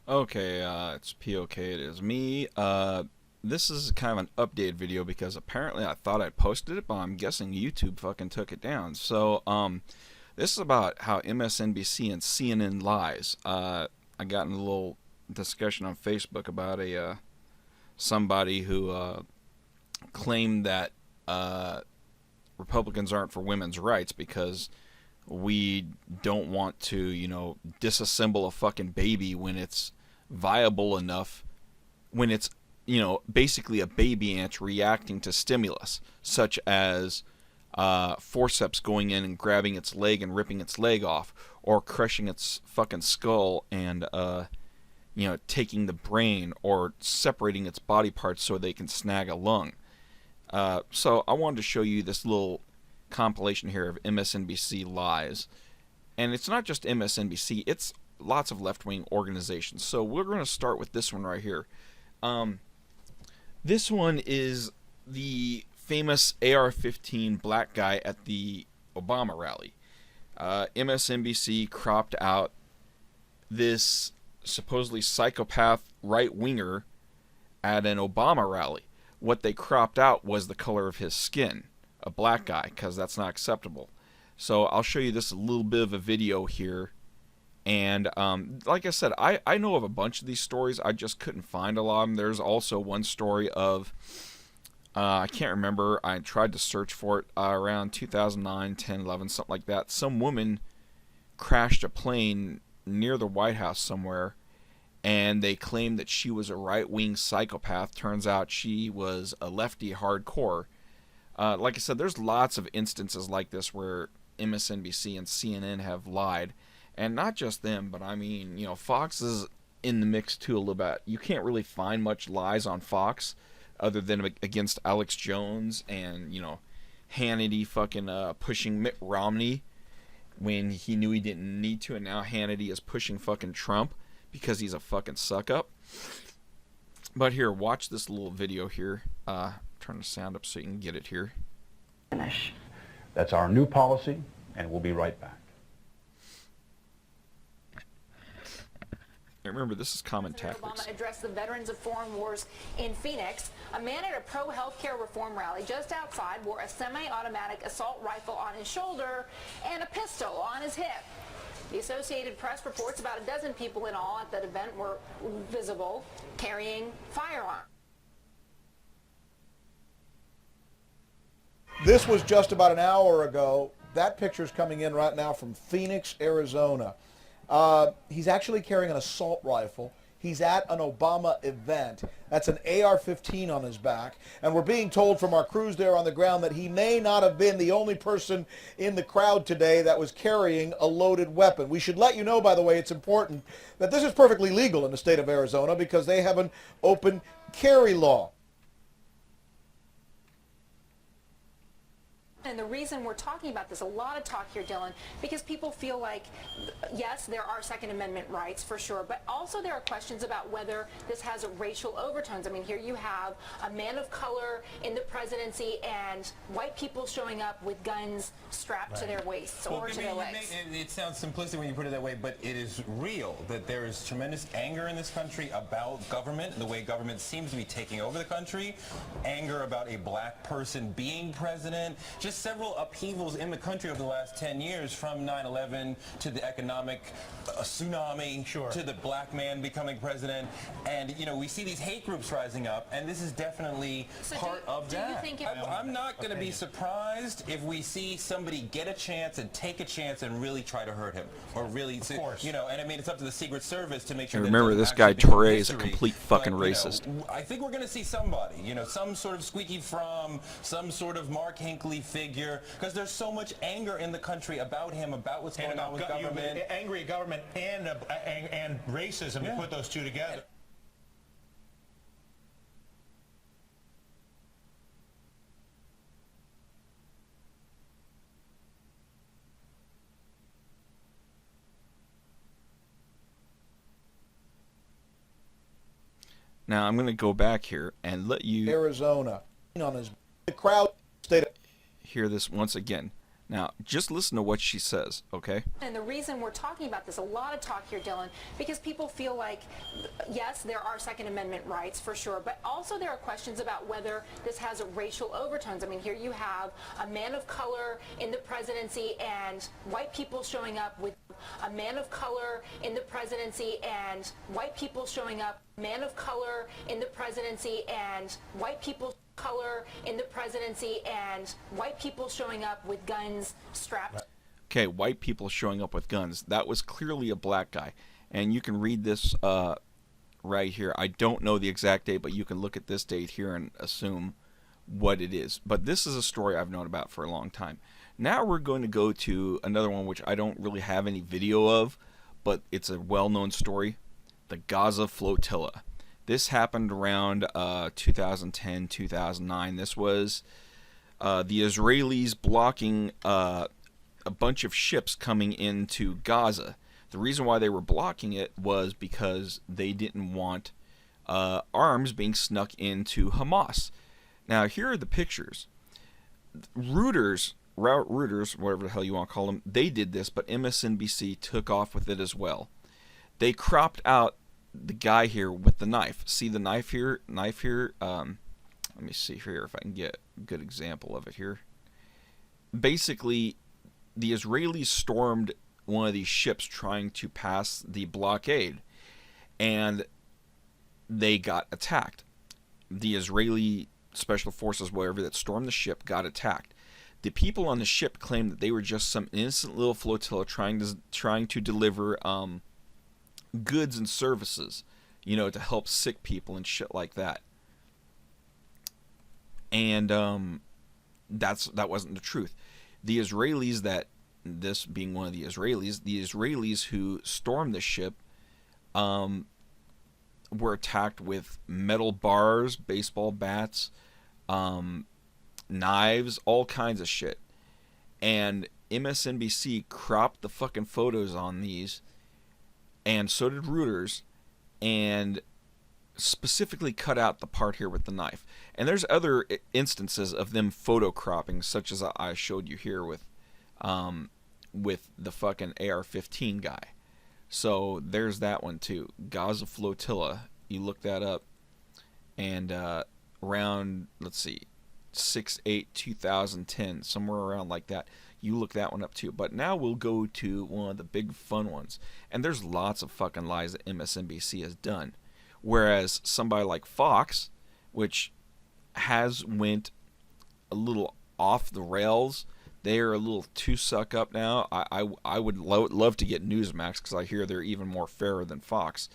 Okay, it's POK, it is me. This is kind of an update video because apparently I thought I posted it, but I'm guessing YouTube fucking took it down. This is about how MSNBC and CNN lies. I got in a little discussion on Facebook about somebody who claimed that Republicans aren't for women's rights because we don't want to, disassemble a fucking baby when it's viable enough, when it's, basically a baby ant reacting to stimulus, such as forceps going in and grabbing its leg and ripping its leg off, or crushing its fucking skull and, taking the brain or separating its body parts so they can snag a lung. So I wanted to show you this little compilation here of MSNBC lies. And it's not just MSNBC, it's lots of left-wing organizations. So we're going to start with this one right here. This one is the famous AR-15 black guy at the Obama rally. MSNBC cropped out this supposedly psychopath right-winger at an Obama rally. What they cropped out was the color of his skin, a black guy, because that's not acceptable. So I'll show you this little bit of a video here. And like I said, I know of a bunch of these stories. I just couldn't find a lot of them. There's also one story of, I can't remember, I tried to search for it, around 2009, 10, 11, something like that. Some woman crashed a plane near the White House somewhere, and they claimed that she was a right-wing psychopath. Turns out she was a lefty hardcore. Like I said, there's lots of instances like this where MSNBC and CNN have lied. And not just them, but I mean, Fox is in the mix too a little bit. You can't really find much lies on Fox other than against Alex Jones and, Hannity fucking pushing Mitt Romney when he knew he didn't need to, and now Hannity is pushing fucking Trump because he's a fucking suck-up. But here, watch this little video here. Turn the sound up so you can get it here. That's our new policy, and we'll be right back. Remember, this is common President tactics. Obama addressed the veterans of foreign wars in Phoenix. A man at a pro-healthcare reform rally just outside wore a semi-automatic assault rifle on his shoulder and a pistol on his hip. The Associated Press reports about a dozen people in all at that event were visible carrying firearms. This was just about an hour ago. That picture's coming in right now from Phoenix, Arizona. He's actually carrying an assault rifle. He's at an Obama event. That's an AR-15 on his back. And we're being told from our crews there on the ground that he may not have been the only person in the crowd today that was carrying a loaded weapon. We should let you know, by the way, it's important that this is perfectly legal in the state of Arizona because they have an open carry law. And the reason we're talking about this, a lot of talk here, Dylan, because people feel like, yes, there are Second Amendment rights for sure, but also there are questions about whether this has racial overtones. I mean, here you have a man of color in the presidency and white people showing up with guns strapped to their waists or to their legs. It sounds simplistic when you put it that way, but it is real that there is tremendous anger in this country about government, the way government seems to be taking over the country, anger about a black person being president, just several upheavals in the country over the last 10 years, from 9/11 to the economic tsunami, to the black man becoming president. And, we see these hate groups rising up, and this is definitely part of that. I'm not going to be surprised if we see somebody get a chance and take a chance and really try to hurt him, or really, and I mean, it's up to the Secret Service to make sure. And remember, this guy Torre is a complete fucking racist. I think we're going to see somebody, some sort of Squeaky Fromm, some sort of Mark Hinckley figure, because there's so much anger in the country about him, about what's going on with government. Angry government and racism, to put those two together. Now I'm going to go back here and let you Arizona on his the crowd state. Hear this once again. Now, just listen to what she says, okay? And the reason we're talking about this, a lot of talk here, Dylan, because people feel like, yes, there are Second Amendment rights for sure, but also there are questions about whether this has racial overtones. I mean, here you have a man of color in the presidency and white people showing up with a man of color in the presidency and white people showing up, man of color in the presidency and white people color in the presidency and white people showing up with guns strapped. Okay, white people showing up with guns. That was clearly a black guy. And you can read this right here. I don't know the exact date, but you can look at this date here and assume what it is. But this is a story I've known about for a long time. Now we're going to go to another one which I don't really have any video of, but it's a well-known story. The Gaza Flotilla. This happened around 2010, 2009. This was the Israelis blocking a bunch of ships coming into Gaza. The reason why they were blocking it was because they didn't want arms being snuck into Hamas. Now, here are the pictures. Reuters, whatever the hell you want to call them, they did this, but MSNBC took off with it as well. They cropped out the guy here with the knife. See the knife here? Let me see here if I can get a good example of it here. Basically, the Israelis stormed one of these ships trying to pass the blockade, and they got attacked. The Israeli special forces, whatever, that stormed the ship got attacked. The people on the ship claimed that they were just some innocent little flotilla trying to deliver goods and services, you know, to help sick people and shit like that. And that wasn't the truth. The Israelis, this being one of the Israelis who stormed the ship, were attacked with metal bars, baseball bats, knives, all kinds of shit. And MSNBC cropped the fucking photos on these, and so did Reuters, and specifically cut out the part here with the knife. And there's other instances of them photo cropping, such as I showed you here with the fucking AR-15 guy. So there's that one too. Gaza Flotilla. You look that up, and around, let's see, 6/8/2010, somewhere around like that. You look that one up too. But now we'll go to one of the big fun ones. And there's lots of fucking lies that MSNBC has done. Whereas somebody like Fox, which has went a little off the rails, they are a little too suck up now. I would love to get Newsmax, because I hear they're even more fairer than Fox.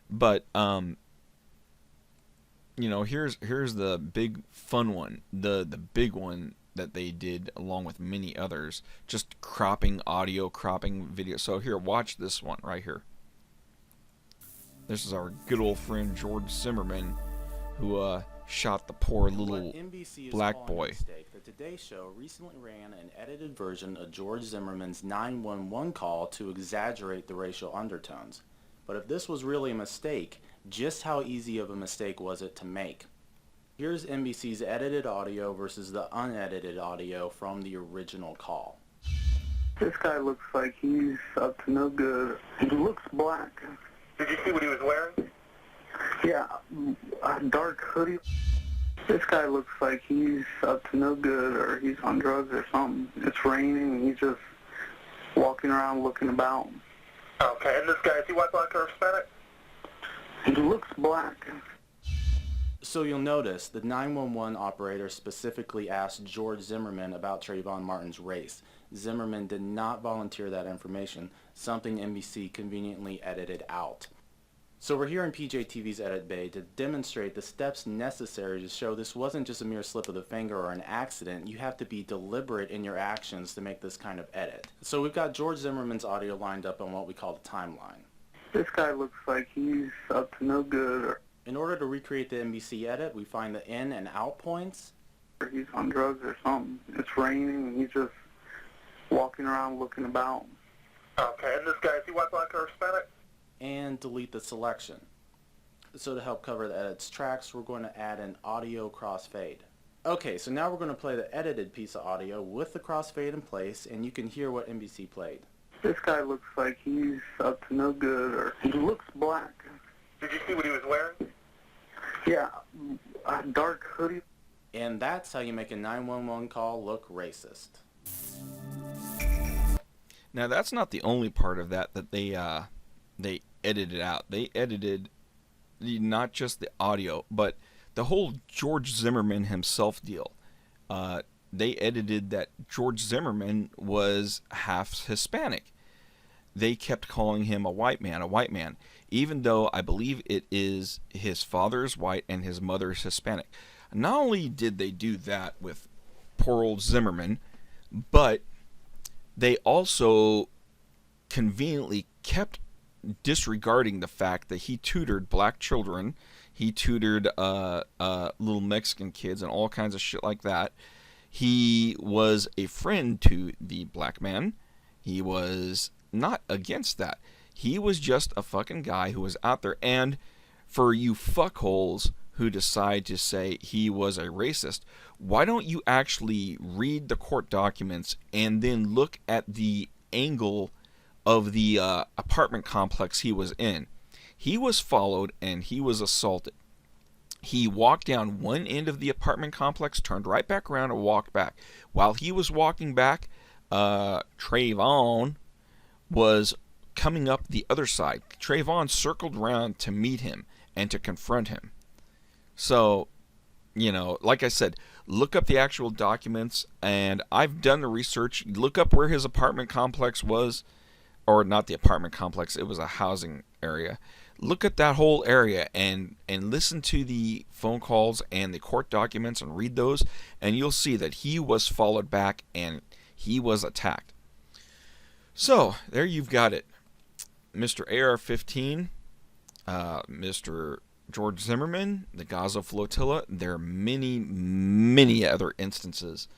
But you know, here's the big fun one, the big one that they did along with many others, just cropping audio, cropping video. So here, watch this one right here. This is our good old friend George Zimmerman, who shot the poor little black boy. The Today Show recently ran an edited version of George Zimmerman's 911 call to exaggerate the racial undertones. But if this was really a mistake, just how easy of a mistake was it to make? Here's NBC's edited audio versus the unedited audio from the original call. This guy looks like he's up to no good. He looks black. Did you see what he was wearing? Yeah, a dark hoodie. This guy looks like he's up to no good, or he's on drugs or something. It's raining and he's just walking around looking about. Okay, and this guy, is he white, black, or Hispanic? He looks black. So you'll notice the 911 operator specifically asked George Zimmerman about Trayvon Martin's race. Zimmerman did not volunteer that information, something NBC conveniently edited out. So we're here in PJTV's Edit Bay to demonstrate the steps necessary to show this wasn't just a mere slip of the finger or an accident. You have to be deliberate in your actions to make this kind of edit. So we've got George Zimmerman's audio lined up on what we call the timeline. This guy looks like he's up to no good. In order to recreate the NBC edit, we find the in and out points. Or he's on drugs or something. It's raining and he's just walking around looking about. Okay, and this guy, is he white, black, or Hispanic? And delete the selection. So to help cover the edit's tracks, we're going to add an audio crossfade. Okay, so now we're going to play the edited piece of audio with the crossfade in place, and you can hear what NBC played. This guy looks like he's up to no good, or he looks black. Did you see what he was wearing? Yeah, a dark hoodie. And that's how you make a 911 call look racist. Now that's not the only part of that they edited out. They edited not just the audio, but the whole George Zimmerman himself deal. They edited that George Zimmerman was half Hispanic. They kept calling him a white man, even though I believe it is his father is white and his mother is Hispanic. Not only did they do that with poor old Zimmerman, but they also conveniently kept disregarding the fact that he tutored black children. He tutored little Mexican kids and all kinds of shit like that. He was a friend to the black man. He was not against that. He was just a fucking guy who was out there. And for you fuckholes who decide to say he was a racist, why don't you actually read the court documents and then look at the angle of the apartment complex he was in? He was followed and he was assaulted. He walked down one end of the apartment complex, turned right back around and walked back. While he was walking back, Trayvon was coming up the other side. Trayvon circled around to meet him and to confront him. So, you know, like I said, look up the actual documents, and I've done the research. Look up where his apartment complex was, or not the apartment complex, it was a housing area. Look at that whole area and listen to the phone calls and the court documents and read those, and you'll see that he was followed back and he was attacked. So, there you've got it. Mr. AR-15, Mr. George Zimmerman, the Gaza Flotilla. There are many, many other instances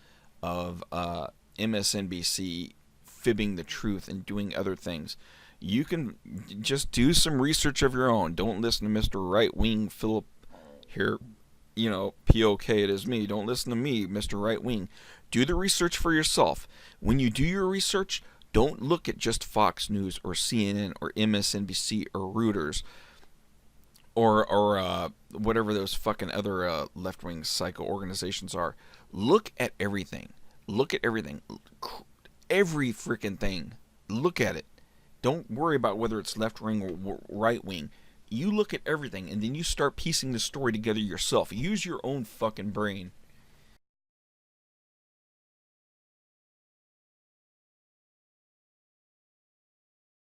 of MSNBC fibbing the truth and doing other things. You can just do some research of your own. Don't listen to Mr. Right Wing Philip here, you know, POK, it is me. Don't listen to me, Mr. Right Wing. Do the research for yourself. When you do your research, don't look at just Fox News or CNN or MSNBC or Reuters or whatever those fucking other left-wing psycho organizations are. Look at everything. Look at everything. Every freaking thing. Look at it. Don't worry about whether it's left-wing or right-wing. You look at everything, and then you start piecing the story together yourself. Use your own fucking brain.